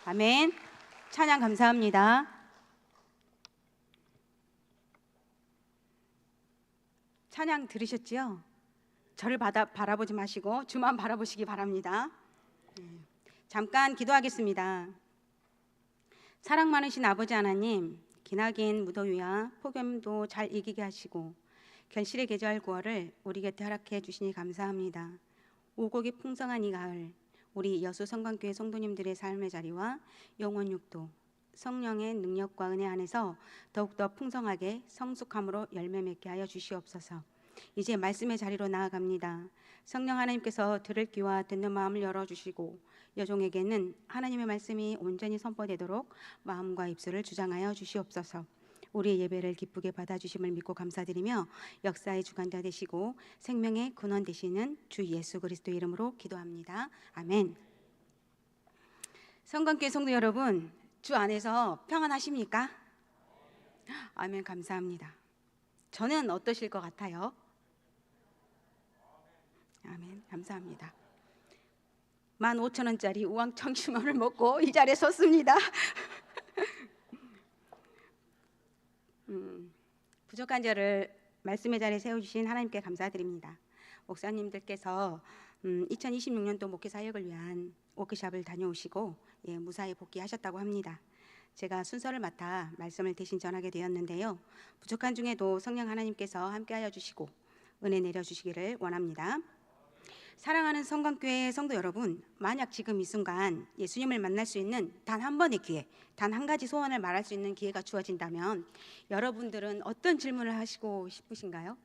아멘. 찬양 감사합니다. 찬양 들으셨지요? 저를 바라보지 마시고 주만 바라보시기 바랍니다. 잠깐 기도하겠습니다. 사랑 많으신 아버지 하나님, 기나긴 무더위와 폭염도 잘 이기게 하시고 견실의 계절 9월을 우리 곁에 허락해 주시니 감사합니다. 오곡이 풍성한 이 가을, 우리 여수 성광교회 성도님들의 삶의 자리와 영혼 육도, 성령의 능력과 은혜 안에서 더욱더 풍성하게 성숙함으로 열매 맺게 하여 주시옵소서. 이제 말씀의 자리로 나아갑니다. 성령 하나님께서 들을 귀와 듣는 마음을 열어주시고 여종에게는 하나님의 말씀이 온전히 선포되도록 마음과 입술을 주장하여 주시옵소서. 우리의 예배를 기쁘게 받아주심을 믿고 감사드리며 역사의 주관자 되시고 생명의 근원 되시는 주 예수 그리스도 이름으로 기도합니다. 아멘. 성광교회 성도 여러분, 주 안에서 평안하십니까? 아멘. 감사합니다. 저는 어떠실 것 같아요? 아멘. 감사합니다. 15,000원짜리 우왕청심원을 먹고 이 자리에 섰습니다. 부족한 저를 말씀의 자리에 세워주신 하나님께 감사드립니다. 목사님들께서 2026년도 목회 사역을 위한 워크숍을 다녀오시고 무사히 복귀하셨다고 합니다. 제가 순서를 맡아 말씀을 대신 전하게 되었는데요. 부족한 중에도 성령 하나님께서 함께하여 주시고 은혜 내려주시기를 원합니다. 사랑하는 성광교회 성도 여러분, 만약 지금 이 순간 예수님을 만날 수 있는 단 한 번의 기회, 단 한 가지 소원을 말할 수 있는 기회가 주어진다면 여러분들은 어떤 질문을 하시고 싶으신가요?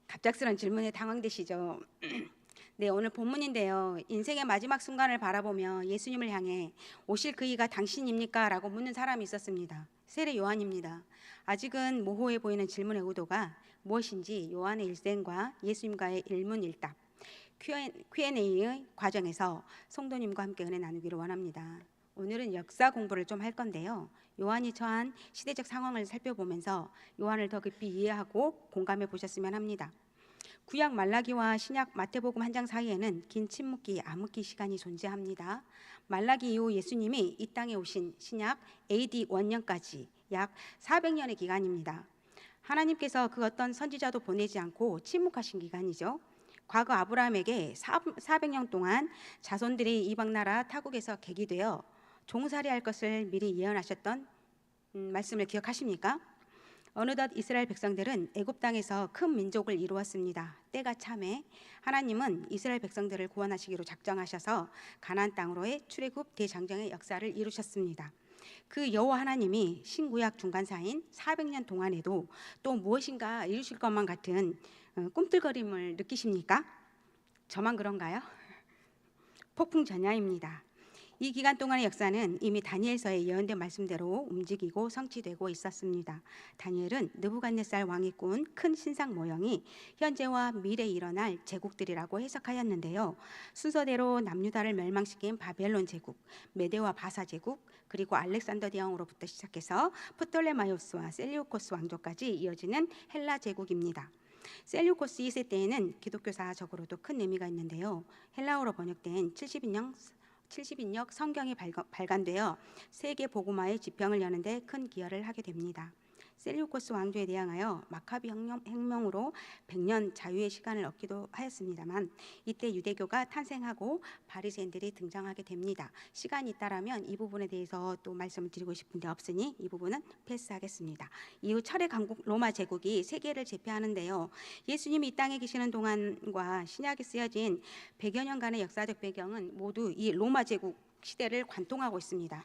갑작스런 질문에 당황되시죠? 네, 오늘 본문인데요. 인생의 마지막 순간을 바라보며 예수님을 향해 오실 그이가 당신입니까? 라고 묻는 사람이 있었습니다. 세례 요한입니다. 아직은 모호해 보이는 질문의 의도가 무엇인지 요한의 일생과 예수님과의 일문일답 Q&A의 과정에서 성도님과 함께 은혜 나누기를 원합니다. 오늘은 역사 공부를 좀 할 건데요. 요한이 처한 시대적 상황을 살펴보면서 요한을 더 깊이 이해하고 공감해 보셨으면 합니다. 구약 말라기와 신약 마태복음 한 장 사이에는 긴 침묵기, 암흑기 시간이 존재합니다. 말라기 이후 예수님이 이 땅에 오신 신약 AD 1년까지 약 400년의 기간입니다. 하나님께서 그 어떤 선지자도 보내지 않고 침묵하신 기간이죠. 과거 아브라함에게 400년 동안 자손들이 이방 나라 타국에서 객이되어 종살이할 것을 미리 예언하셨던 말씀을 기억하십니까? 어느덧 이스라엘 백성들은 애굽 땅에서 큰 민족을 이루었습니다. 때가 참에 하나님은 이스라엘 백성들을 구원하시기로 작정하셔서 가나안 땅으로의 출애굽 대장정의 역사를 이루셨습니다. 그 여호와 하나님이 신구약 중간사인 400년 동안에도 또 무엇인가 이루실 것만 같은 꿈틀거림을 느끼십니까? 저만 그런가요? 폭풍전야입니다. 이 기간 동안의 역사는 이미 다니엘서에 예언된 말씀대로 움직이고 성취되고 있었습니다. 다니엘은 느부갓네살 왕이 꾼 큰 신상 모형이 현재와 미래에 일어날 제국들이라고 해석하였는데요. 순서대로 남유다를 멸망시킨 바벨론 제국, 메데와 바사 제국, 그리고 알렉산더 대왕으로부터 시작해서 프톨레마이오스와 셀리우코스 왕조까지 이어지는 헬라 제국입니다. 셀리우코스 2세 때에는 기독교사적으로도 큰 의미가 있는데요. 헬라어로 번역된 70인역 성경이 발간되어 세계 복음화의 지평을 여는데 큰 기여를 하게 됩니다. 셀류코스 왕조에 대항하여 마카비 혁명으로 100년 자유의 시간을 얻기도 하였습니다만 이때 유대교가 탄생하고 바리새인들이 등장하게 됩니다. 시간이 있다라면 이 부분에 대해서 또 말씀을 드리고 싶은데 없으니 이 부분은 패스하겠습니다. 이후 철의 강국 로마 제국이 세계를 제패하는데요. 예수님이 이 땅에 계시는 동안과 신약에 쓰여진 100여 년간의 역사적 배경은 모두 이 로마 제국 시대를 관통하고 있습니다.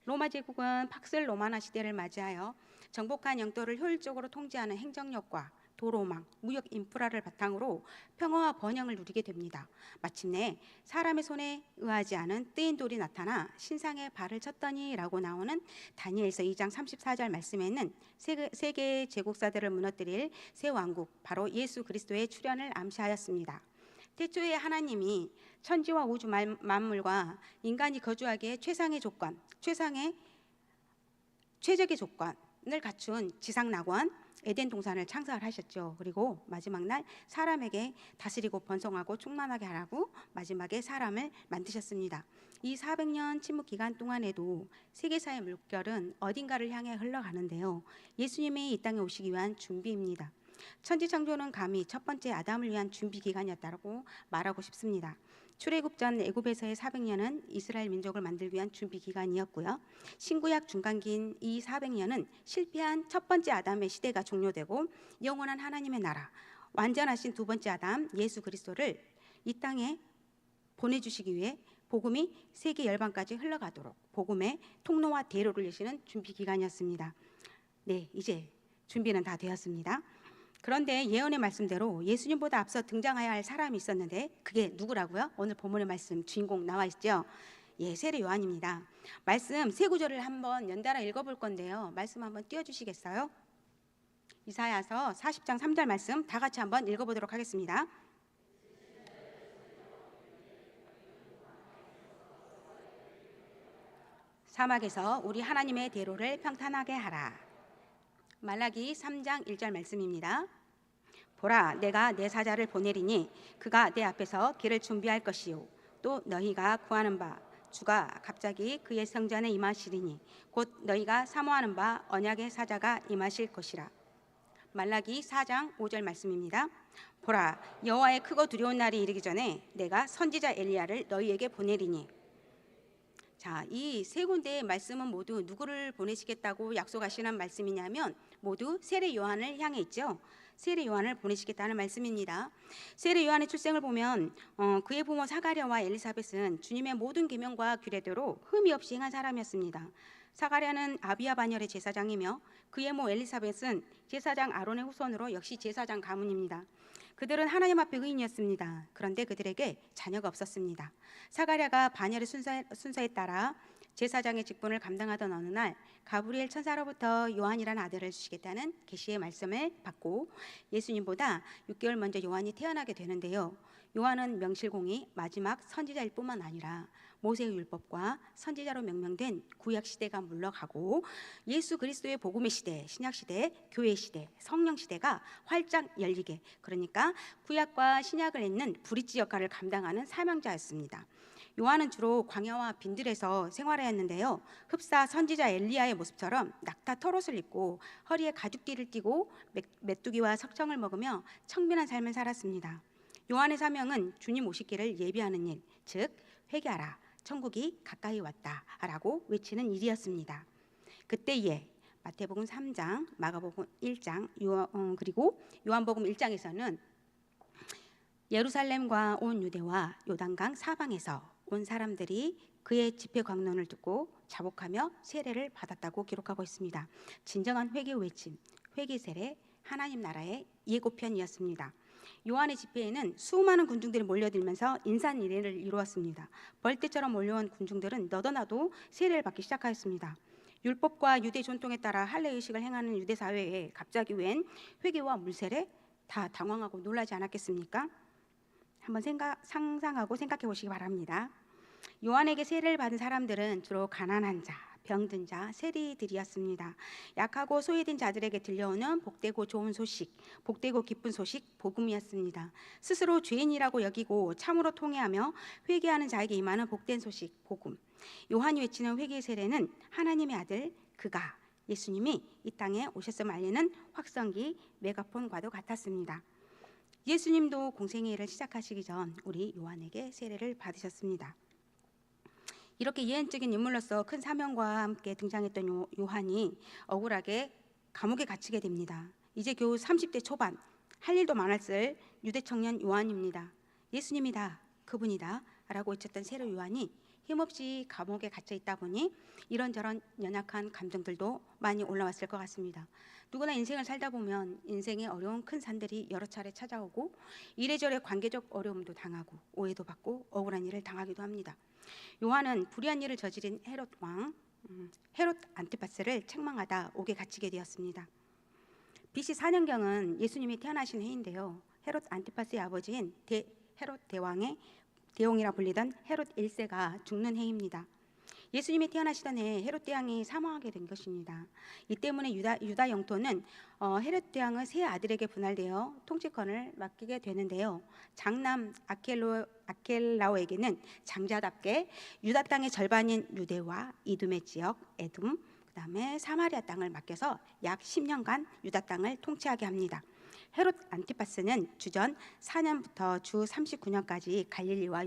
로마 제국은 팍슬 로마나 시대를 맞이하여 정복한 영토를 효율적으로 통제하는 행정력과 도로망, 무역 인프라를 바탕으로 평화와 번영을 누리게 됩니다. 마침내 사람의 손에 의하지 않은 뜨인 돌이 나타나 신상에 발을 쳤더니 라고 나오는 다니엘서 2장 34절 말씀에는 세 개의 제국사들을 무너뜨릴 새 왕국, 바로 예수 그리스도의 출현을 암시하였습니다. 태초에 하나님이 천지와 우주 만물과 인간이 거주하기에 최적의 조건을 갖춘 지상 낙원 에덴 동산을 창설을 하셨죠. 그리고 마지막 날 사람에게 다스리고 번성하고 충만하게 하라고 마지막에 사람을 만드셨습니다. 이 400년 침묵 기간 동안에도 세계사의 물결은 어딘가를 향해 흘러가는데요. 예수님이 이 땅에 오시기 위한 준비입니다. 천지창조는 감히 첫 번째 아담을 위한 준비 기간이었다고 말하고 싶습니다. 출애굽 전 애굽에서의 400년은 이스라엘 민족을 만들기 위한 준비 기간이었고요. 신구약 중간기인 이 400년은 실패한 첫 번째 아담의 시대가 종료되고 영원한 하나님의 나라, 완전하신 두 번째 아담 예수 그리스도를 이 땅에 보내주시기 위해 복음이 세계 열방까지 흘러가도록 복음의 통로와 대로를 여시는 준비 기간이었습니다. 네, 이제 준비는 다 되었습니다. 그런데 예언의 말씀대로 예수님보다 앞서 등장해야 할 사람이 있었는데 그게 누구라고요? 오늘 본문의 말씀 주인공 나와 있죠. 예, 세례 요한입니다. 말씀 세 구절을 한번 연달아 읽어볼 건데요. 말씀 한번 띄워주시겠어요? 이사야서 40장 3절 말씀 다 같이 한번 읽어보도록 하겠습니다. 사막에서 우리 하나님의 대로를 평탄하게 하라. 말라기 3장 1절 말씀입니다. 보라, 내가 내 사자를 보내리니 그가 내 앞에서 길을 준비할 것이요 또 너희가 구하는 바 주가 갑자기 그의 성전에 임하시리니 곧 너희가 사모하는 바 언약의 사자가 임하실 것이라. 말라기 4장 5절 말씀입니다. 보라, 여호와의 크고 두려운 날이 이르기 전에 내가 선지자 엘리야를 너희에게 보내리니. 자, 이 세 군데의 말씀은 모두 누구를 보내시겠다고 약속하시는 말씀이냐면 모두 세례 요한을 향해 있죠. 세례 요한을 보내시겠다는 말씀입니다. 세례 요한의 출생을 보면 그의 부모 사가랴와 엘리사벳은 주님의 모든 계명과 규례대로 흠이 없이 행한 사람이었습니다. 사가랴는 아비야 반열의 제사장이며 그의 모 엘리사벳은 제사장 아론의 후손으로 역시 제사장 가문입니다. 그들은 하나님 앞에 의인이었습니다. 그런데 그들에게 자녀가 없었습니다. 사가랴가 반열의 순서에 따라 제사장의 직분을 감당하던 어느 날 가브리엘 천사로부터 요한이라는 아들을 주시겠다는 계시의 말씀을 받고 예수님보다 6개월 먼저 요한이 태어나게 되는데요. 요한은 명실공히 마지막 선지자일 뿐만 아니라 모세의 율법과 선지자로 명명된 구약 시대가 물러가고 예수 그리스도의 복음의 시대, 신약 시대, 교회 시대, 성령 시대가 활짝 열리게, 그러니까 구약과 신약을 잇는 브릿지 역할을 감당하는 사명자였습니다. 요한은 주로 광야와 빈들에서 생활하였는데요. 흡사 선지자 엘리야의 모습처럼 낙타 털옷을 입고 허리에 가죽띠를 띠고 메뚜기와 석청을 먹으며 청빈한 삶을 살았습니다. 요한의 사명은 주님 오시기를 예비하는 일, 즉 회개하라, 천국이 가까이 왔다라고 외치는 일이었습니다. 그때에 마태복음 3장, 마가복음 1장, 그리고 요한복음 1장에서는 예루살렘과 온 유대와 요단강 사방에서 온 사람들이 그의 집회 광론을 듣고 자복하며 세례를 받았다고 기록하고 있습니다. 진정한 회개 외침, 회개 세례, 하나님 나라의 예고편이었습니다. 요한의 집회에는 수많은 군중들이 몰려들면서 인산인해를 이루었습니다. 벌떼처럼 몰려온 군중들은 너도나도 세례를 받기 시작하였습니다. 율법과 유대 전통에 따라 할례 의식을 행하는 유대 사회에 갑자기 웬 회개와 물세례, 다 당황하고 놀라지 않았겠습니까? 한번 상상하고 생각해 보시기 바랍니다. 요한에게 세례를 받은 사람들은 주로 가난한 자, 병든 자, 세리들이었습니다. 약하고 소외된 자들에게 들려오는 복되고 좋은 소식, 복되고 기쁜 소식, 복음이었습니다. 스스로 죄인이라고 여기고 참으로 통회하며 회개하는 자에게 임하는 복된 소식, 복음. 요한이 외치는 회개의 세례는 하나님의 아들 그가, 예수님이 이 땅에 오셨음을 알리는 확성기, 메가폰과도 같았습니다. 예수님도 공생의 일을 시작하시기 전 우리 요한에게 세례를 받으셨습니다. 이렇게 예언적인 인물로서 큰 사명과 함께 등장했던 요한이 억울하게 감옥에 갇히게 됩니다. 이제 겨우 30대 초반, 할 일도 많았을 유대 청년 요한입니다. 예수님이다, 그분이다 라고 외쳤던 세례 요한이 힘없이 감옥에 갇혀 있다 보니 이런저런 연약한 감정들도 많이 올라왔을 것 같습니다. 누구나 인생을 살다 보면 인생의 어려운 큰 산들이 여러 차례 찾아오고 이래저래 관계적 어려움도 당하고 오해도 받고 억울한 일을 당하기도 합니다. 요한은 불의한 일을 저지른 헤롯 왕, 헤롯 안티파스를 책망하다 옥에 갇히게 되었습니다. BC 4년경은 예수님이 태어나신 해인데요. 헤롯 안티파스의 아버지인 헤롯 대왕의 대홍이라 불리던 헤롯 1세가 죽는 해입니다. 예수님이 태어나시던 해 헤롯 대왕이 사망하게 된 것입니다. 이 때문에 유다 영토는 헤롯 대왕의 세 아들에게 분할되어 통치권을 맡기게 되는데요. 장남 아켈라오에게는 장자답게 유다 땅의 절반인 유대와 이둠의 지역 에돔, 그다음에 사마리아 땅을 맡겨서 약 10년간 유다 땅을 통치하게 합니다. 헤롯 안티파스는 주전 4년부터 주 39년까지 갈릴리와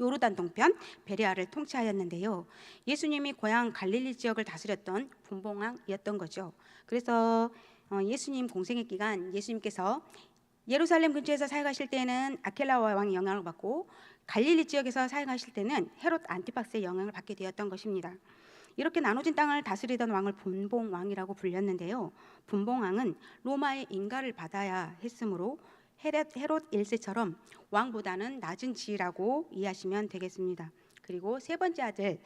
요르단 동편 베레아를 통치하였는데요. 예수님이 고향 갈릴리 지역을 다스렸던 분봉왕이었던 거죠. 그래서 예수님 공생의 기간 예수님께서 예루살렘 근처에서 사역하실 때는 아켈라 왕의 영향을 받고 갈릴리 지역에서 사역하실 때는 헤롯 안티파스의 영향을 받게 되었던 것입니다. 이렇게 나눠진 땅을 다스리던 왕을 분봉왕이라고 불렸는데요. 분봉왕은 로마의 인가를 받아야 했으므로 헤롯 1세처럼 왕보다는 낮은 지위라고 이해하시면 되겠습니다. 그리고 세 번째 아들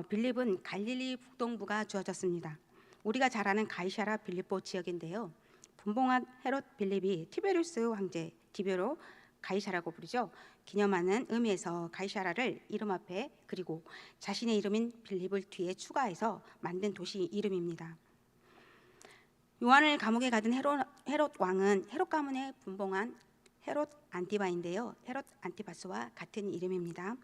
빌립은 갈릴리 북동부가 주어졌습니다. 우리가 잘 아는 가이사라 빌립보 지역인데요. 분봉왕 헤롯 빌립이 티베리우스 황제 디베로 가이사라고 부르죠. 기념하는 의미에서 가이사라를 이름 앞에 그리고 자신의 이름인 빌립을 뒤에 추가해서 만든 도시 이름입니다. 요한을 감옥에 가둔 헤롯 왕은 헤롯 가문의 분봉한 헤롯 안티바인데요. 헤롯 안티파스와 같은 이름입니다.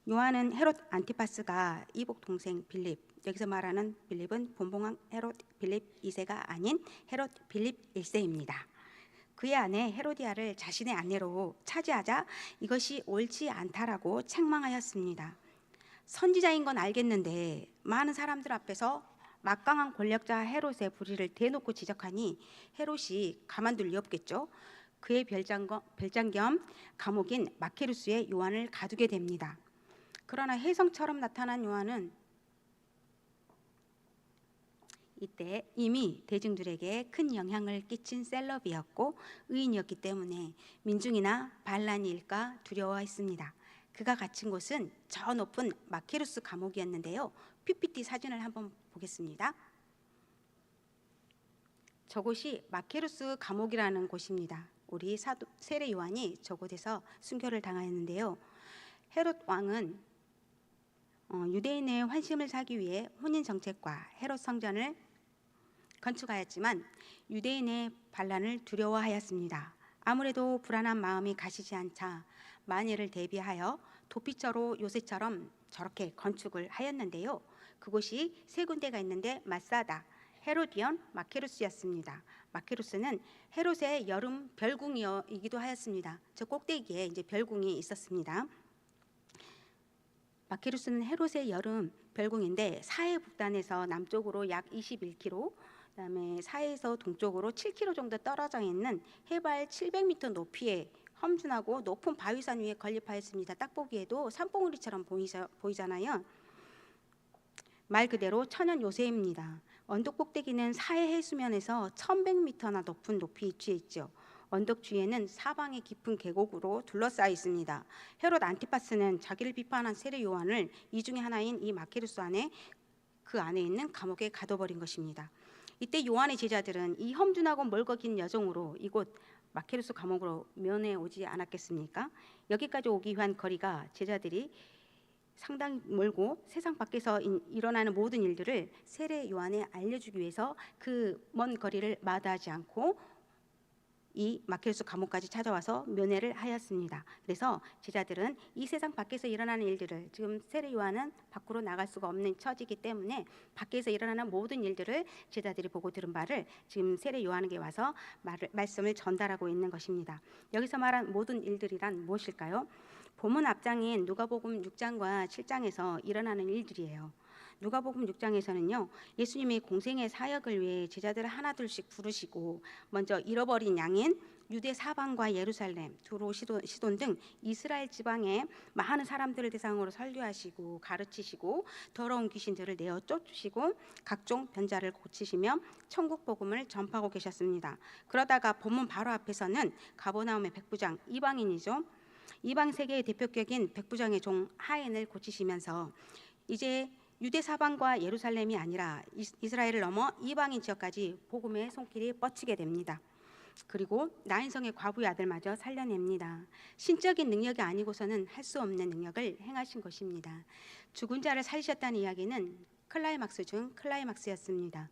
요한은 헤롯 안티파스가 이복 동생 빌립, 여기서 말하는 빌립은 분봉한 헤롯 빌립 2세가 아닌 헤롯 빌립 1세입니다. 그의 아내 헤로디아를 자신의 아내로 차지하자 이것이 옳지 않다라고 책망하였습니다. 선지자인 건 알겠는데 많은 사람들 앞에서 막강한 권력자 헤롯의 불의를 대놓고 지적하니 헤롯이 가만둘 리 없겠죠. 그의 별장 겸 감옥인 마케루스에 요한을 가두게 됩니다. 그러나 혜성처럼 나타난 요한은 이때 이미 대중들에게 큰 영향을 끼친 셀럽이었고 의인이었기 때문에 민중이나 반란이 일까 두려워했습니다. 그가 갇힌 곳은 저 높은 마케루스 감옥이었는데요. PPT 사진을 한번 보겠습니다. 저곳이 마케루스 감옥이라는 곳입니다. 우리 세례 요한이 저곳에서 순교를 당하였는데요. 헤롯 왕은 유대인의 환심을 사기 위해 혼인 정책과 헤롯 성전을 건축하였지만 유대인의 반란을 두려워하였습니다. 아무래도 불안한 마음이 가시지 않자 만일을 대비하여 도피처로 요새처럼 저렇게 건축을 하였는데요. 그곳이 세 군데가 있는데 마사다, 헤로디온, 마케루스였습니다. 마케루스는 헤롯의 여름 별궁이기도 하였습니다. 저 꼭대기에 이제 별궁이 있었습니다. 마케루스는 헤롯의 여름 별궁인데 사해 북단에서 남쪽으로 약 21km, 그다음에 사해에서 동쪽으로 7km 정도 떨어져 있는 해발 700m 높이의 험준하고 높은 바위산 위에 건립하였습니다. 딱 보기에도 산봉우리처럼 보이잖아요. 말 그대로 천연 요새입니다. 언덕 꼭대기는 사해 해수면에서 1100m나 높은 높이에 위치해 있죠. 언덕 주위에는 사방에 깊은 계곡으로 둘러싸여 있습니다. 헤롯 안티파스는 자기를 비판한 세례 요한을 이 중에 하나인 이 마케루스 안에 그 안에 있는 감옥에 가둬버린 것입니다. 이때 요한의 제자들은 이 험준하고 멀고 긴 여정으로 이곳 마케루스 감옥으로 면회 오지 않았겠습니까? 여기까지 오기 위한 거리가 제자들이 상당히 멀고 세상 밖에서 일어나는 모든 일들을 세례 요한에 알려주기 위해서 그 먼 거리를 마다하지 않고 이 마케루스 감옥까지 찾아와서 면회를 하였습니다. 그래서 제자들은 이 세상 밖에서 일어나는 일들을, 지금 세례 요한은 밖으로 나갈 수가 없는 처지이기 때문에 밖에서 일어나는 모든 일들을 제자들이 보고 들은 바를 지금 세례 요한에게 와서 말씀을 전달하고 있는 것입니다. 여기서 말한 모든 일들이란 무엇일까요? 본문 앞장인 누가복음 6장과 7장에서 일어나는 일들이에요. 누가복음 6장에서는요, 예수님이 공생의 사역을 위해 제자들을 하나둘씩 부르시고 먼저 잃어버린 양인 유대 사방과 예루살렘, 두로, 시돈 등 이스라엘 지방에 많은 사람들을 대상으로 설교하시고 가르치시고 더러운 귀신들을 내어 쫓으시고 각종 변자를 고치시며 천국 복음을 전파하고 계셨습니다. 그러다가 본문 바로 앞에서는 가버나움의 백부장, 이방인이죠. 이방 세계의 대표격인 백부장의 종 하인을 고치시면서 이제 유대 사방과 예루살렘이 아니라 이스라엘을 넘어 이방인 지역까지 복음의 손길이 뻗치게 됩니다. 그리고 나인성의 과부의 아들마저 살려냅니다. 신적인 능력이 아니고서는 할 수 없는 능력을 행하신 것입니다. 죽은 자를 살리셨다는 이야기는 클라이막스 중 클라이막스였습니다.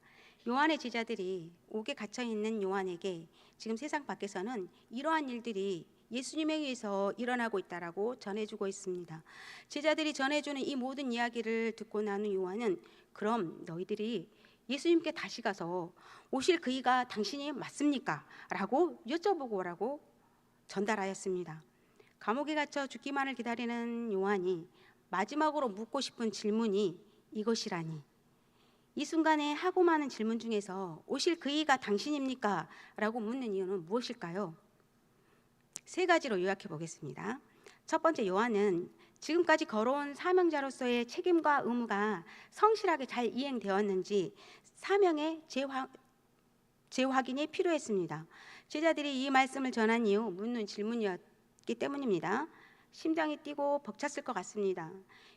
요한의 제자들이 옥에 갇혀 있는 요한에게 지금 세상 밖에서는 이러한 일들이 예수님에 의해서 일어나고 있다라고 전해주고 있습니다. 제자들이 전해주는 이 모든 이야기를 듣고 나는 요한은 그럼 너희들이 예수님께 다시 가서 오실 그이가 당신이 맞습니까? 라고 여쭤보고 오라고 전달하였습니다. 감옥에 갇혀 죽기만을 기다리는 요한이 마지막으로 묻고 싶은 질문이 이것이라니, 이 순간에 하고 많은 질문 중에서 오실 그이가 당신입니까? 라고 묻는 이유는 무엇일까요? 세 가지로 요약해 보겠습니다. 첫 번째, 요한은 지금까지 걸어온 사명자로서의 책임과 의무가 성실하게 잘 이행되었는지 사명의 재확인이 필요했습니다. 제자들이 이 말씀을 전한 이후 묻는 질문이었기 때문입니다. 심장이 뛰고 벅찼을 것 같습니다.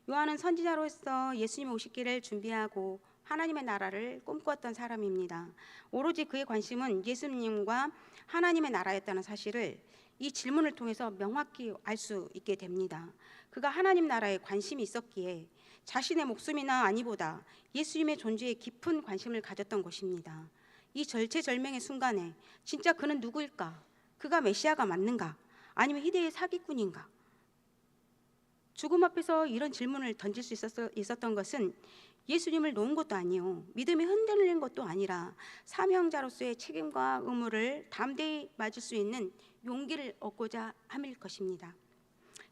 요한은 선지자로서 예수님 오시기를 준비하고 하나님의 나라를 꿈꾸었던 사람입니다. 오로지 그의 관심은 예수님과 하나님의 나라였다는 사실을 이 질문을 통해서 명확히 알 수 있게 됩니다. 그가 하나님 나라에 관심이 있었기에 자신의 목숨이나 안위보다 예수님의 존재에 깊은 관심을 가졌던 것입니다. 이 절체절명의 순간에 진짜 그는 누구일까? 그가 메시아가 맞는가? 아니면 희대의 사기꾼인가? 죽음 앞에서 이런 질문을 던질 수 있었던 것은 예수님을 놓은 것도 아니요, 믿음이 흔들리는 것도 아니라 사명자로서의 책임과 의무를 담대히 맞을 수 있는 용기를 얻고자 함일 것입니다.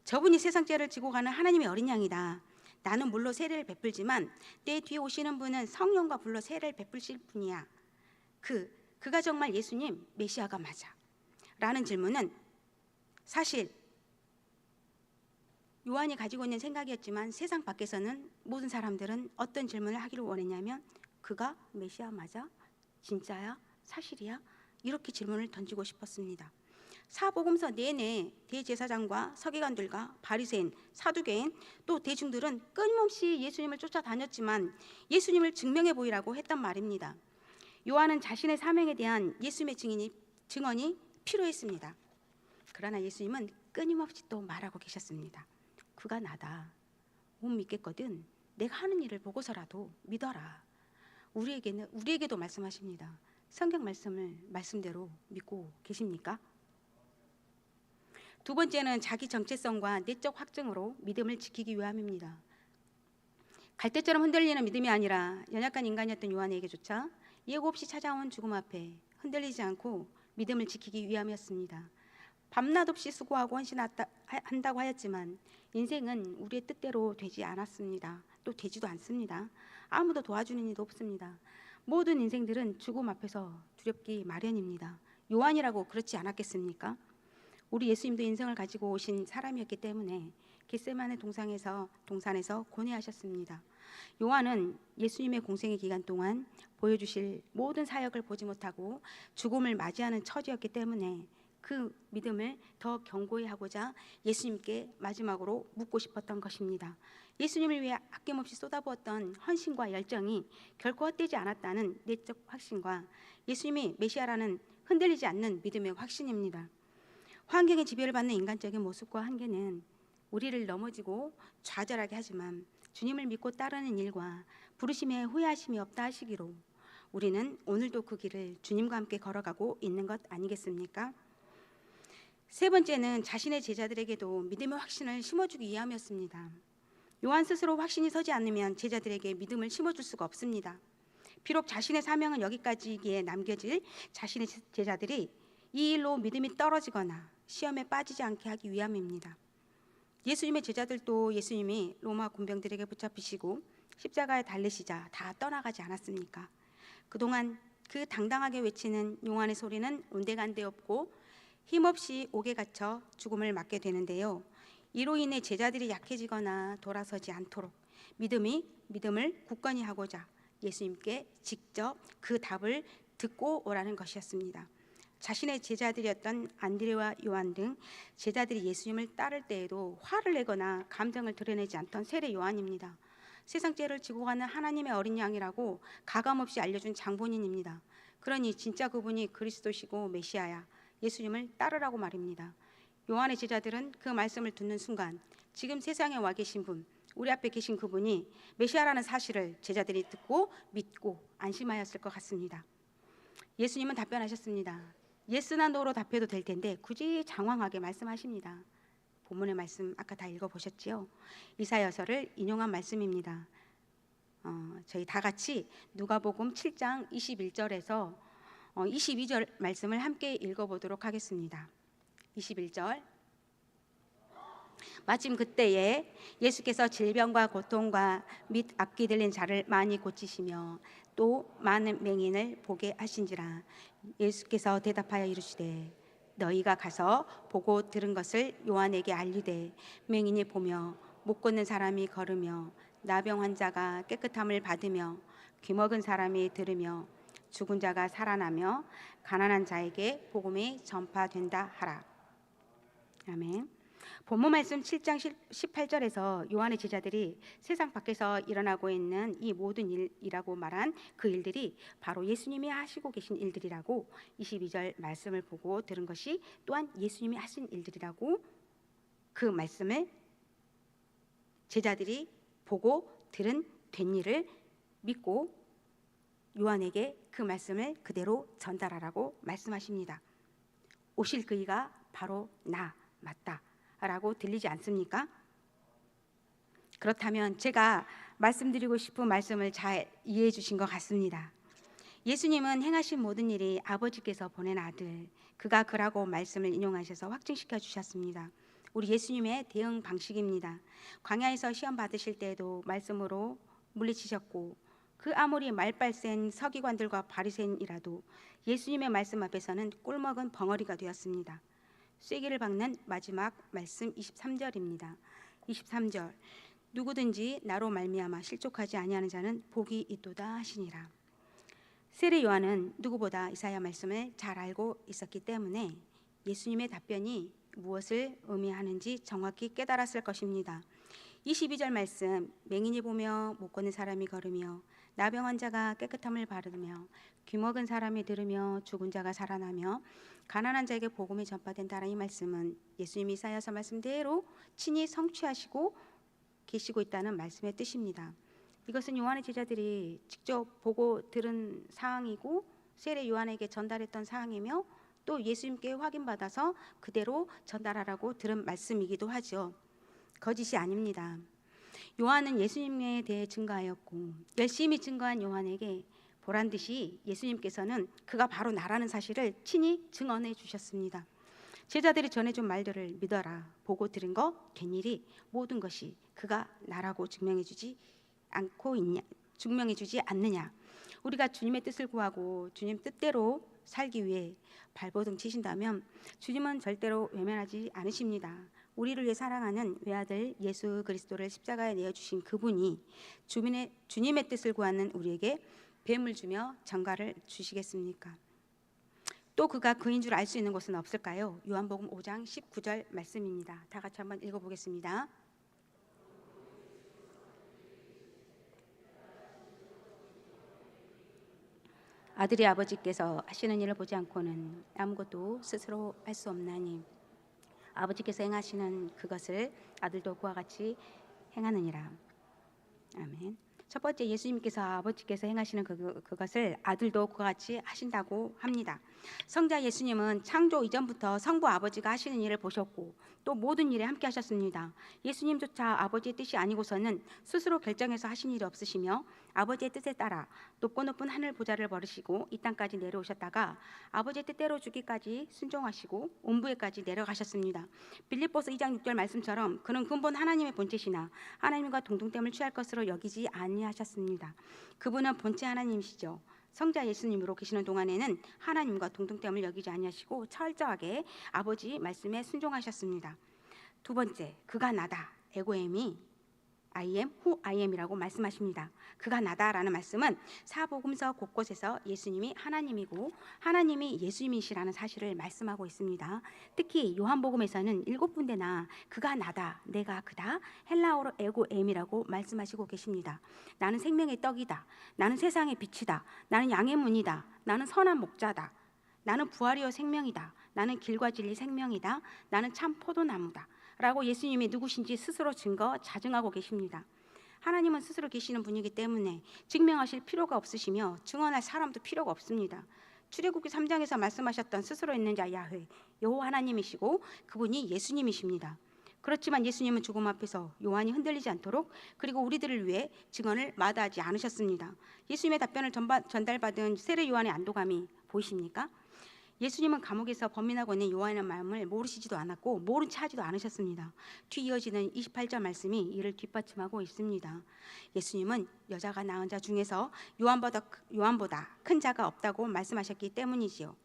저분이 세상 죄를 지고 가는 하나님의 어린 양이다. 나는 물로 세례를 베풀지만 내 뒤에 오시는 분은 성령과 불로 세례를 베풀실 분이야. 그가 정말 예수님 메시아가 맞아? 라는 질문은 사실 요한이 가지고 있는 생각이었지만 세상 밖에서는 모든 사람들은 어떤 질문을 하기를 원했냐면 그가 메시아 맞아? 진짜야? 사실이야? 이렇게 질문을 던지고 싶었습니다. 사복음서 내내 대제사장과 서기관들과 바리새인, 사두개인 또 대중들은 끊임없이 예수님을 쫓아다녔지만 예수님을 증명해 보이라고 했단 말입니다. 요한은 자신의 사명에 대한 예수님의 증언이 필요했습니다. 그러나 예수님은 끊임없이 또 말하고 계셨습니다. 그가 나다. 못 믿겠거든. 내가 하는 일을 보고서라도 믿어라. 우리에게도 말씀하십니다. 성경 말씀을 말씀대로 믿고 계십니까? 두 번째는 자기 정체성과 내적 확증으로 믿음을 지키기 위함입니다. 갈대처럼 흔들리는 믿음이 아니라 연약한 인간이었던 요한에게조차 예고 없이 찾아온 죽음 앞에 흔들리지 않고 믿음을 지키기 위함이었습니다. 밤낮 없이 수고하고 헌신한다고 하였지만 인생은 우리의 뜻대로 되지 않았습니다. 또 되지도 않습니다. 아무도 도와주는 이도 없습니다. 모든 인생들은 죽음 앞에서 두렵기 마련입니다. 요한이라고 그렇지 않았겠습니까? 우리 예수님도 인생을 가지고 오신 사람이었기 때문에 겟세마네 동산에서 고뇌하셨습니다. 요한은 예수님의 공생의 기간 동안 보여주실 모든 사역을 보지 못하고 죽음을 맞이하는 처지였기 때문에 그 믿음을 더 견고히 하고자 예수님께 마지막으로 묻고 싶었던 것입니다. 예수님을 위해 아낌없이 쏟아부었던 헌신과 열정이 결코 헛되지 않았다는 내적 확신과 예수님이 메시아라는 흔들리지 않는 믿음의 확신입니다. 환경의 지배를 받는 인간적인 모습과 한계는 우리를 넘어지고 좌절하게 하지만 주님을 믿고 따르는 일과 부르심에 후회하심이 없다 하시기로 우리는 오늘도 그 길을 주님과 함께 걸어가고 있는 것 아니겠습니까? 세 번째는 자신의 제자들에게도 믿음의 확신을 심어주기 위함이었습니다. 요한 스스로 확신이 서지 않으면 제자들에게 믿음을 심어줄 수가 없습니다. 비록 자신의 사명은 여기까지기에 남겨질 자신의 제자들이 이 일로 믿음이 떨어지거나 시험에 빠지지 않게 하기 위함입니다. 예수님의 제자들도 예수님이 로마 군병들에게 붙잡히시고 십자가에 달리시자 다 떠나가지 않았습니까? 그동안 그 당당하게 외치는 요한의 소리는 온데간데 없고 힘없이 옥에 갇혀 죽음을 맞게 되는데요. 이로 인해 제자들이 약해지거나 돌아서지 않도록 믿음을 굳건히 하고자 예수님께 직접 그 답을 듣고 오라는 것이었습니다. 자신의 제자들이었던 안드레와 요한 등 제자들이 예수님을 따를 때에도 화를 내거나 감정을 드러내지 않던 세례 요한입니다. 세상 죄를 지고 가는 하나님의 어린 양이라고 가감없이 알려준 장본인입니다. 그러니 진짜 그분이 그리스도시고 메시아야, 예수님을 따르라고 말입니다. 요한의 제자들은 그 말씀을 듣는 순간 지금 세상에 와 계신 분, 우리 앞에 계신 그분이 메시아라는 사실을 제자들이 듣고 믿고 안심하였을 것 같습니다. 예수님은 답변하셨습니다. 예스나 노로 답해도 될 텐데 굳이 장황하게 말씀하십니다. 본문의 말씀 아까 다 읽어보셨지요? 이사야서를 인용한 말씀입니다. 저희 다 같이 누가복음 7장 21절에서 22절 말씀을 함께 읽어보도록 하겠습니다. 21절. 마침 그때에 예수께서 질병과 고통과 및 악귀 들린 자를 많이 고치시며 또 많은 맹인을 보게 하신지라. 예수께서 대답하여 이르시되 너희가 가서 보고 들은 것을 요한에게 알리되 맹인이 보며 못 걷는 사람이 걸으며 나병 환자가 깨끗함을 받으며 귀먹은 사람이 들으며 죽은 자가 살아나며 가난한 자에게 복음이 전파된다 하라. 아멘. 본문 말씀 7장 18절에서 요한의 제자들이 세상 밖에서 일어나고 있는 이 모든 일이라고 말한 그 일들이 바로 예수님이 하시고 계신 일들이라고 22절 말씀을 보고 들은 것이 또한 예수님이 하신 일들이라고 그 말씀을 제자들이 보고 들은 된 일을 믿고 요한에게 그 말씀을 그대로 전달하라고 말씀하십니다. 오실 그이가 바로 나 맞다 라고 들리지 않습니까? 그렇다면 제가 말씀드리고 싶은 말씀을 잘 이해해 주신 것 같습니다. 예수님은 행하신 모든 일이 아버지께서 보낸 아들, 그가 그라고 말씀을 인용하셔서 확증시켜 주셨습니다. 우리 예수님의 대응 방식입니다. 광야에서 시험 받으실 때에도 말씀으로 물리치셨고 그 아무리 말빨 센 서기관들과 바리새인이라도 예수님의 말씀 앞에서는 꿀먹은 벙어리가 되었습니다. 쐐기를 박는 마지막 말씀 23절입니다. 23절. 누구든지 나로 말미암아 실족하지 아니하는 자는 복이 있도다 하시니라. 세례 요한은 누구보다 이사야 말씀을 잘 알고 있었기 때문에 예수님의 답변이 무엇을 의미하는지 정확히 깨달았을 것입니다. 22절 말씀, 맹인이 보며 못 걷는 사람이 걸으며 나병 환자가 깨끗함을 바르며 귀먹은 사람이 들으며 죽은 자가 살아나며 가난한 자에게 복음이 전파된다는 이 말씀은 예수님이 이사야서 말씀대로 친히 성취하시고 계시고 있다는 말씀의 뜻입니다. 이것은 요한의 제자들이 직접 보고 들은 사항이고 세례 요한에게 전달했던 사항이며 또 예수님께 확인받아서 그대로 전달하라고 들은 말씀이기도 하죠. 거짓이 아닙니다. 요한은 예수님에 대해 증거하였고 열심히 증거한 요한에게 보란 듯이 예수님께서는 그가 바로 나라는 사실을 친히 증언해 주셨습니다. 제자들이 전해준 말들을 믿어라. 보고 들은 거 된 일이 모든 것이 그가 나라고 증명해 주지 않느냐. 우리가 주님의 뜻을 구하고 주님 뜻대로 살기 위해 발버둥 치신다면 주님은 절대로 외면하지 않으십니다. 우리를 위해 사랑하는 외아들 예수 그리스도를 십자가에 내어주신 그분이 주님의 뜻을 구하는 우리에게 뱀을 주며 전가를 주시겠습니까? 또 그가 그인 줄 알 수 있는 것은 없을까요? 요한복음 5장 19절 말씀입니다. 다 같이 한번 읽어보겠습니다. 아들이 아버지께서 하시는 일을 보지 않고는 아무것도 스스로 할 수 없나니 아버지께서 행하시는 그것을 아들도 그와 같이 행하느니라. 아멘. 첫 번째, 예수님께서 아버지께서 행하시는 그것을 아들도 그와 같이 하신다고 합니다. 성자 예수님은 창조 이전부터 성부 아버지가 하시는 일을 보셨고 또 모든 일에 함께 하셨습니다. 예수님조차 아버지의 뜻이 아니고서는 스스로 결정해서 하신 일이 없으시며 아버지의 뜻에 따라 높고 높은 하늘 보좌를 버리시고 이 땅까지 내려오셨다가 아버지의 뜻대로 주기까지 순종하시고 온부에까지 내려가셨습니다. 빌립보서 2장 6절 말씀처럼 그는 근본 하나님의 본체시나 하나님과 동등됨을 취할 것으로 여기지 아니하셨습니다. 그분은 본체 하나님이시죠. 성자 예수님으로 계시는 동안에는 하나님과 동등됨을 여기지 아니하시고 철저하게 아버지 말씀에 순종하셨습니다. 두 번째, 그가 나다 에고엠이 I am who I am이라고 말씀하십니다. 그가 나다라는 말씀은 사복음서 곳곳에서 예수님이 하나님이고 하나님이 예수님이시라는 사실을 말씀하고 있습니다. 특히 요한복음에서는 7군데나 그가 나다, 내가 그다, 헬라어로 에고 엠이라고 말씀하시고 계십니다. 나는 생명의 떡이다, 나는 세상의 빛이다, 나는 양의 문이다, 나는 선한 목자다, 나는 부활이요 생명이다, 나는 길과 진리 생명이다, 나는 참 포도나무다 라고 예수님이 누구신지 스스로 자증하고 계십니다. 하나님은 스스로 계시는 분이기 때문에 증명하실 필요가 없으시며 증언할 사람도 필요가 없습니다. 출애굽기 3장에서 말씀하셨던 스스로 있는 자 야훼, 여호와 하나님이시고 그분이 예수님이십니다. 그렇지만 예수님은 죽음 앞에서 요한이 흔들리지 않도록 그리고 우리들을 위해 증언을 마다하지 않으셨습니다. 예수님의 답변을 전달받은 세례 요한의 안도감이 보이십니까? 예수님은 감옥에서 범인하고 있는 요한의 마음을 모르시지도 않았고 모른 체 하지도 않으셨습니다. 뒤 이어지는 28절 말씀이 이를 뒷받침하고 있습니다. 예수님은 여자가 낳은 자 중에서 요한보다 큰 자가 없다고 말씀하셨기 때문이지요.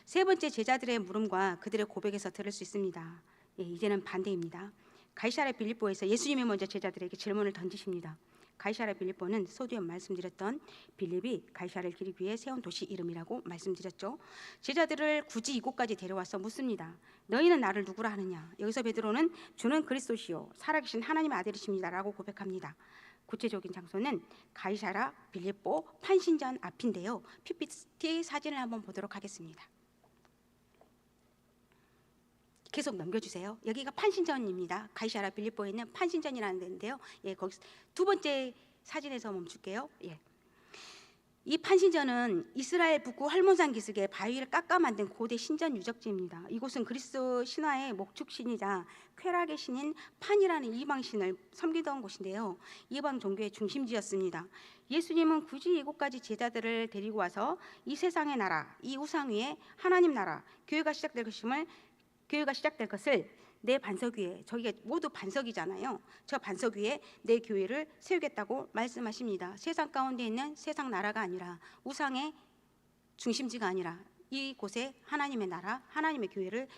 세 번째, 제자들의 물음과 그들의 고백에서 들을 수 있습니다. 이제는 반대입니다. 가이사랴 빌립보에서 예수님이 먼저 제자들에게 질문을 던지십니다. 가이사랴 빌립보는 소두에 말씀드렸던 빌립이 가이사랴를 기리기 위해 세운 도시 이름이라고 말씀드렸죠. 제자들을 굳이 이곳까지 데려와서 묻습니다. 너희는 나를 누구라 하느냐? 여기서 베드로는 주는 그리스도시요 살아계신 하나님의 아들이십니다라고 고백합니다. 구체적인 장소는 가이사랴 빌립보 판신전 앞인데요. PPT 사진을 한번 보도록 하겠습니다. 계속 넘겨주세요. 여기가 판신전입니다. 가이사랴 빌립보에 있는 판신전이라는 데인데요. 거기 두 번째 사진에서 멈출게요. 이 판신전은 이스라엘 북부 할몬산 기슭에 바위를 깎아 만든 고대 신전 유적지입니다. 이곳은 그리스 신화의 목축신이자 쾌락의 신인 판이라는 이방신을 섬기던 곳인데요. 이방 종교의 중심지였습니다. 예수님은 굳이 이곳까지 제자들을 데리고 와서 이 세상의 나라, 이 우상 위에 하나님 나라, 교회가 시작될 것을 내 반석 위에, 저희가 모두 반석이잖아요. 저 반석 위에 내 교회를 세우겠다고 말씀하십니다. 세상 가운데 있는 세상 나라가 아니라 우상의 중심지가 아니라 이곳에 하나님의 나라, 하나님의 교회를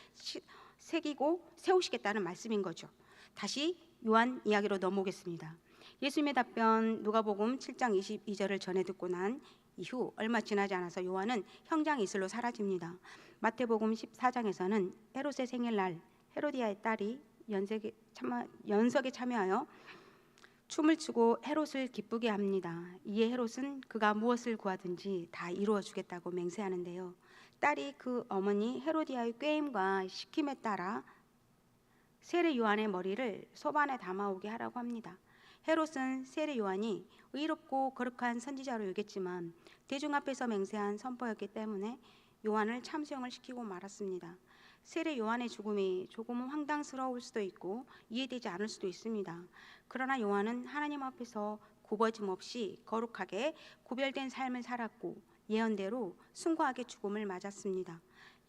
새기고 세우시겠다는 말씀인 거죠. 다시 요한 이야기로 넘어오겠습니다. 예수님의 답변 누가복음 7장 22절을 전해 듣고 난 이후 얼마 지나지 않아서 요한은 형장 이슬로 사라집니다. 마태복음 14장에서는 헤롯의 생일날 헤로디아의 딸이 연석에 참여하여 춤을 추고 헤롯을 기쁘게 합니다. 이에 헤롯은 그가 무엇을 구하든지 다 이루어 주겠다고 맹세하는데요. 딸이 그 어머니 헤로디아의 꾀임과 시킴에 따라 세례 요한의 머리를 소반에 담아오게 하라고 합니다. 헤롯은 세례 요한이 의롭고 거룩한 선지자로 여겼지만 대중 앞에서 맹세한 선포였기 때문에 요한을 참수형을 시키고 말았습니다. 세례 요한의 죽음이 조금은 황당스러울 수도 있고 이해되지 않을 수도 있습니다. 그러나 요한은 하나님 앞에서 굽어짐 없이 거룩하게 구별된 삶을 살았고 예언대로 숭고하게 죽음을 맞았습니다.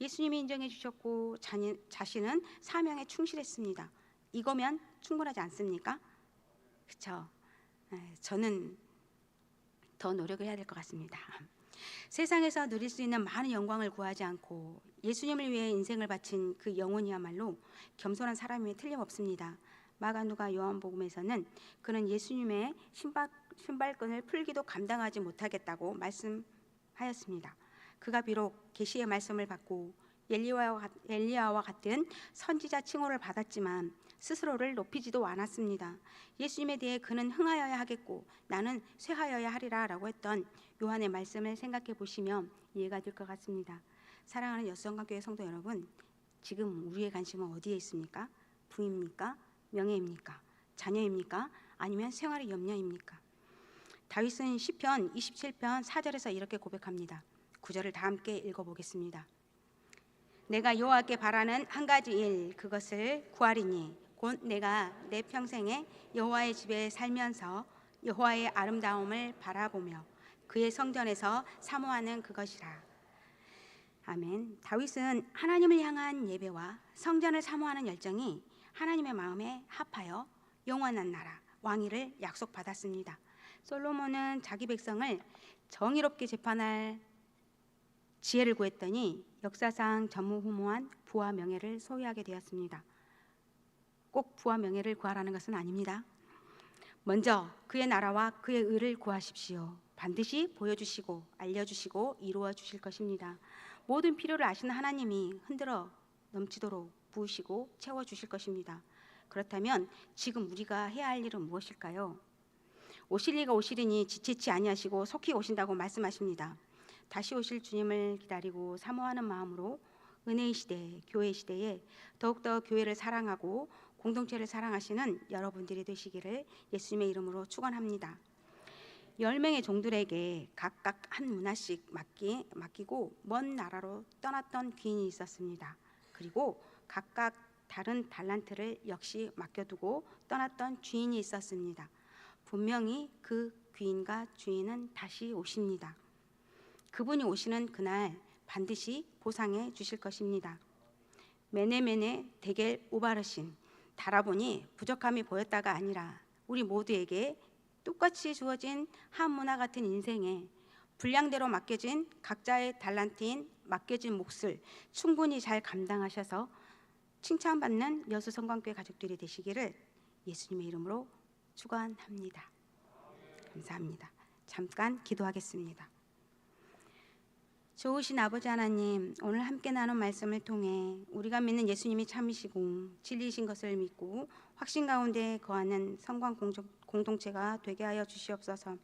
예수님이 인정해 주셨고 자신은 사명에 충실했습니다. 이거면 충분하지 않습니까? 그렇죠? 저는 더 노력을 해야 될 것 같습니다. 세상에서 누릴 수 있는 많은 영광을 구하지 않고 예수님을 위해 인생을 바친 그 영혼이야말로 겸손한 사람임에 틀림없습니다. 마가, 누가, 요한복음에서는 그는 예수님의 신발끈을 풀기도 감당하지 못하겠다고 말씀하였습니다. 그가 비록 계시의 말씀을 받고 엘리야와 같은 선지자 칭호를 받았지만 스스로를 높이지도 않았습니다. 예수님에 대해 그는 흥하여야 하겠고 나는 쇠하여야 하리라 라고 했던 요한의 말씀을 생각해 보시면 이해가 될 것 같습니다. 사랑하는 여수성강교회 성도 여러분, 지금 우리의 관심은 어디에 있습니까? 부입니까? 명예입니까? 자녀입니까? 아니면 생활의 염려입니까? 다윗은 시편 27편 4절에서 이렇게 고백합니다. 9절을 다 함께 읽어보겠습니다. 내가 여호와께 바라는 한 가지 일, 그것을 구하리니 곧 내가 내 평생에 여호와의 집에 살면서 여호와의 아름다움을 바라보며 그의 성전에서 사모하는 그것이라. 아멘. 다윗은 하나님을 향한 예배와 성전을 사모하는 열정이 하나님의 마음에 합하여 영원한 나라, 왕위를 약속받았습니다. 솔로몬은 자기 백성을 정의롭게 재판할 지혜를 구했더니 역사상 전무후무한 부와 명예를 소유하게 되었습니다. 꼭 부와 명예를 구하라는 것은 아닙니다. 먼저 그의 나라와 그의 의를 구하십시오. 반드시 보여주시고 알려주시고 이루어 주실 것입니다. 모든 필요를 아시는 하나님이 흔들어 넘치도록 부으시고 채워주실 것입니다. 그렇다면 지금 우리가 해야 할 일은 무엇일까요? 오실 이가 오시리니 지체치 아니하시고 속히 오신다고 말씀하십니다. 다시 오실 주님을 기다리고 사모하는 마음으로 은혜의 시대, 교회 시대에 더욱더 교회를 사랑하고 공동체를 사랑하시는 여러분들이 되시기를 예수님의 이름으로 축원합니다. 10명의 종들에게 각각 한 문화씩 맡기고 먼 나라로 떠났던 귀인이 있었습니다. 그리고 각각 다른 달란트를 역시 맡겨두고 떠났던 주인이 있었습니다. 분명히 그 귀인과 주인은 다시 오십니다. 그분이 오시는 그날 반드시 보상해 주실 것입니다. 메네메네 데겔 우바르신, 달아보니 부족함이 보였다가 아니라 우리 모두에게 똑같이 주어진 한 문화 같은 인생에 분량대로 맡겨진 각자의 달란트인 맡겨진 몫을 충분히 잘 감당하셔서 칭찬받는 여수성광교회 가족들이 되시기를 예수님의 이름으로 축원합니다. 감사합니다. 잠깐 기도하겠습니다. 좋으신 아버지 하나님, 오늘 함께 나눈 말씀을 통해 우리가 믿는 예수님이 참이시고 진리이신 것을 믿고 확신 가운데 거하는 성광 공동체가 되게 하여 주시옵소서.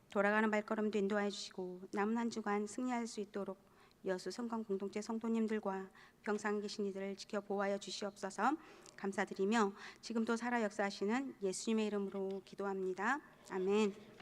돌아가는 발걸음도 인도하여 주시고 남은 한 주간 승리할 수 있도록 여수 성광 공동체 성도님들과 병상에 계신 이들을 지켜 보호하여 주시옵소서. 감사드리며 지금도 살아 역사하시는 예수님의 이름으로 기도합니다. 아멘.